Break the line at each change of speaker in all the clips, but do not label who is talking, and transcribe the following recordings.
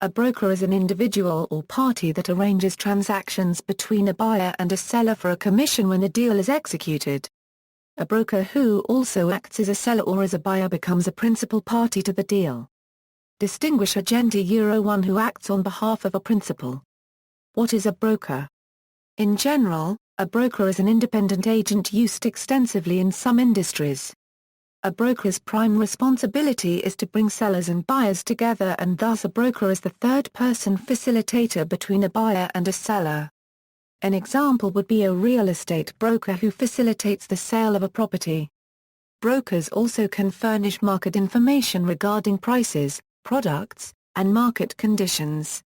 A broker is an individual or party that arranges transactions between a buyer and a seller for a commission when the deal is executed. A broker who also acts as a seller or as a buyer becomes a principal party to the deal. Distinguish agente one who acts on behalf of a principal. What is a broker? In general, a broker is an independent agent used extensively in some industries. A broker's prime responsibility is to bring sellers and buyers together, and thus a broker is the third-person facilitator between a buyer and a seller. An example would be a real estate broker who facilitates the sale of a property. Brokers also can furnish market information regarding prices, products, and market conditions.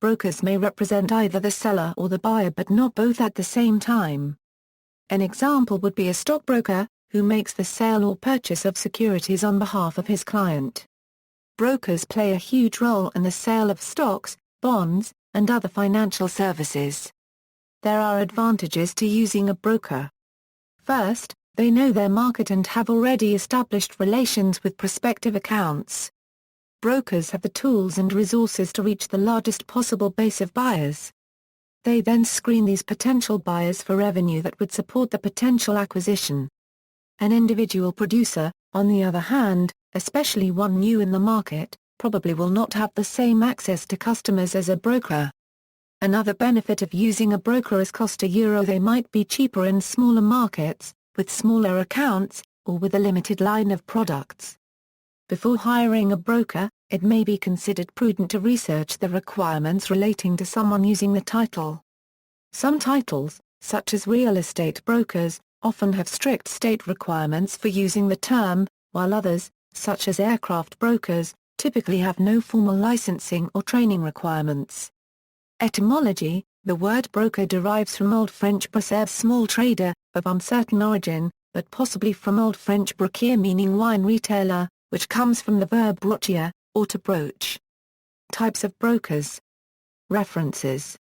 Brokers may represent either the seller or the buyer but not both at the same time. An example would be a stockbroker, who makes the sale or purchase of securities on behalf of his client. Brokers play a huge role in the sale of stocks, bonds, and other financial services. There are advantages to using a broker. First, they know their market and have already established relations with prospective accounts. Brokers have the tools and resources to reach the largest possible base of buyers. They then screen these potential buyers for revenue that would support the potential acquisition. An individual producer, on the other hand, especially one new in the market, probably will not have the same access to customers as a broker. Another benefit of using a broker is cost. They might be cheaper in smaller markets, with smaller accounts, or with a limited line of products. Before hiring a broker, it may be considered prudent to research the requirements relating to someone using the title. Some titles, such as real estate brokers, often have strict state requirements for using the term, while others, such as aircraft brokers, typically have no formal licensing or training requirements. Etymology: the word broker derives from Old French brosseur, small trader, of uncertain origin, but possibly from Old French brochier meaning wine retailer, which comes from the verb brochir, or to broach. Types of brokers. References